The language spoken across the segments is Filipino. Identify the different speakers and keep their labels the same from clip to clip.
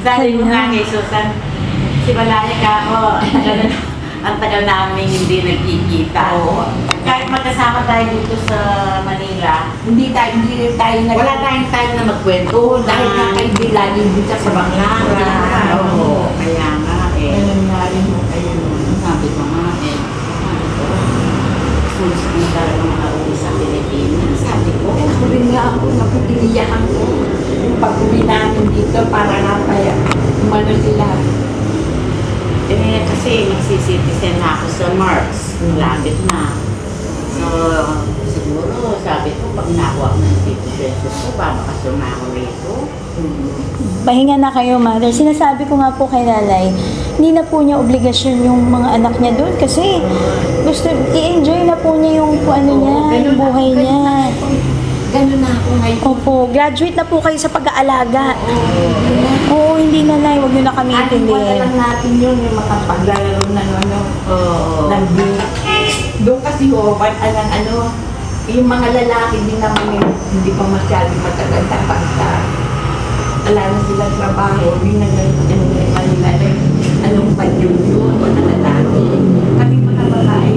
Speaker 1: Dahil mo nga kay Susan, si Malaya ka ako, ang tagal namin hindi nagkikita.
Speaker 2: Oo.
Speaker 1: Kahit magkasama tayo dito sa Manila,
Speaker 2: Hindi tayo
Speaker 1: wala tayong time na magkwento
Speaker 2: dahil nga kayo di laging dito sa Bangladesh.
Speaker 1: Oo, kaya nga eh.
Speaker 2: Ganun nga rin mo kayo.
Speaker 1: Sabi ko nga eh, gusto mo talaga makauwi sa Pilipinas. Sabi ko,
Speaker 2: Ako rin nga ako, naputiliyahan ko. Yung pag-uwi namin dito para nga kaya umano sila.
Speaker 1: eh kasi magsisitizen na ako sa March. Lapit na. So, siguro, sabi ko, pag nakuha ko ng citizenship ko, babakasyon na ako rito.
Speaker 3: Pahinga na kayo, mother. Sinasabi ko nga po kay nanay, hindi na po niya obligasyon yung mga anak niya doon kasi gusto, i-enjoy na po niya yung ano niya, yung buhay niya.
Speaker 2: Ganun na ako ngayon.
Speaker 3: Opo, graduate na po kayo sa pag-aalaga. Oo, hindi nanay, wag niyo na kami
Speaker 2: Wala
Speaker 3: intindihin.
Speaker 2: lang natin yun, yung mga paglalaro ng
Speaker 1: Oo.
Speaker 2: ng doon kasi yung mga lalaki din naman hindi pa masyadong matagal dapat wala na silang trabaho, hindi na kanila anong panyo yun o na lalaki. Kami mga babae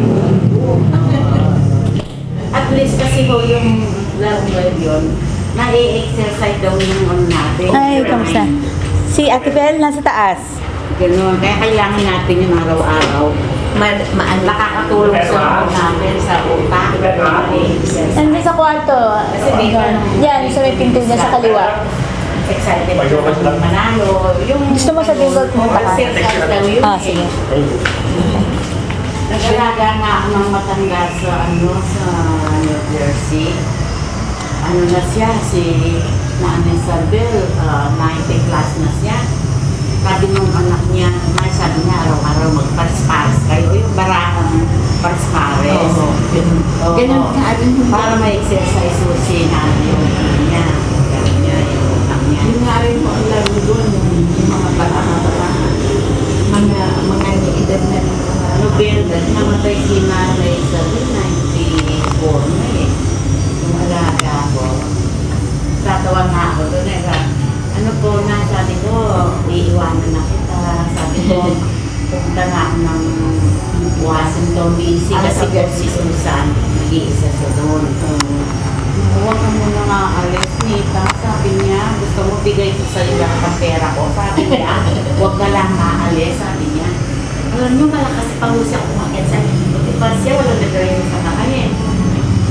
Speaker 1: At least kasi ho yung laro yun, na-exercise daw yung ano natin.
Speaker 3: Ay, kamusta? Si Ate Bel nasa taas.
Speaker 1: Ganun. Kaya kailangan natin yung araw-araw. Nakakatulong sa natin sa utak.
Speaker 3: Nandun sa kwarto.
Speaker 1: Kasi dito,
Speaker 3: Yan, sa may pinto niya sa kaliwa.
Speaker 1: excited ako ng manalo. Yung,
Speaker 3: Gusto mo sabihin ko pumunta ka?
Speaker 1: exercise daw yun
Speaker 3: Ah,
Speaker 1: eh.
Speaker 3: sige.
Speaker 1: Nag-alaga nga ako ng matanda sa New Jersey. Ano na siya, si Nanay Isabel, 90 plus na siya. Sabi nung anak niya, sabi niya araw-araw magpares-pares kayo. Yung barahang pares-pares.
Speaker 2: Ganun ka,
Speaker 1: Para may exercise mo si Nanay yung niya. Ganun niya, yung utak niya.
Speaker 2: Yung nga rin mo ang laro doon, yung mga mga edad na
Speaker 1: Nobel, namatay si Nanay Isabel, 94 na eh. Yung alaga ko. Tatawa nga ako doon eh. Ano po na, sabi ko, iiwanan na kita. Sabi ko, pupunta na ako ng Washington DC kasi po si Susan, nag-iisa siya doon. Huwag ka muna nga alis, Nita. Sabi niya, gusto mo bigay ko sa iyo ang pera ko. Sabi niya, huwag ka lang maalis, sabi niya. Alam niyo, malakas pa ho siya kumakit sa pa siya, wala na rin sa kakain.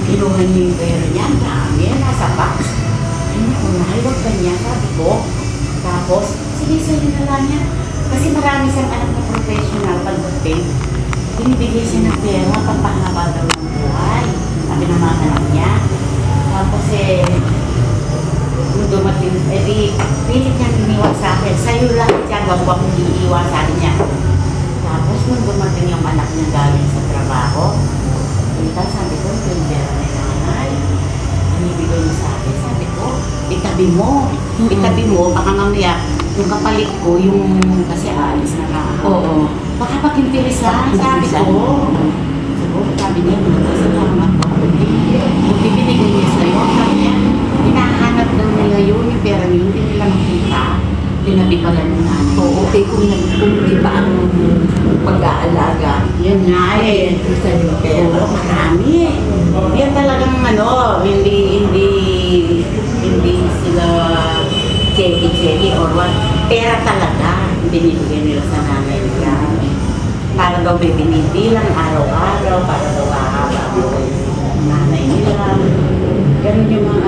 Speaker 1: Kinuha niya yung pera niya, dami, nasa box. Ano ko, mahal, huwag ka niya, sabi ko. Tapos, sige, sa'yo na lang niya. Kasi marami siyang anak na professional pagdating. Binibigay siya ng pera, pampahaba daw ng buhay. Sabi ng mga anak niya. Tapos nung dumating, pilit niya iniwan sa akin. Sa'yo lahat yan, wag mong iiwan, sabi niya. Tapos nung dumating yung anak niya galing sa trabaho, sabi ko, yung pera na nanay, anibigay niya sa akin, sabi ko, itabi mo, baka mamaya, yung kapalit ko, yung kasi aalis na lang ako.
Speaker 2: Oo.
Speaker 1: Baka pag-impilis lang, sabi ko. Sabi niya, salamat po. Buti binigay niya sa'yo. Sabi niya, hinahanap daw nila yun, yung pera niya, hindi nila makita. Tinabi pala ng nanay.
Speaker 2: Oo, okay, kung di ba ang pag-aalaga.
Speaker 1: Yun nga eh. Pero marami eh. Yan talagang hindi sila cheki or what. Pera talaga, binibigyan nila sa nanay nila. Para daw may binibilang araw-araw, para daw ahaba ang nanay nila. Ganun yung mga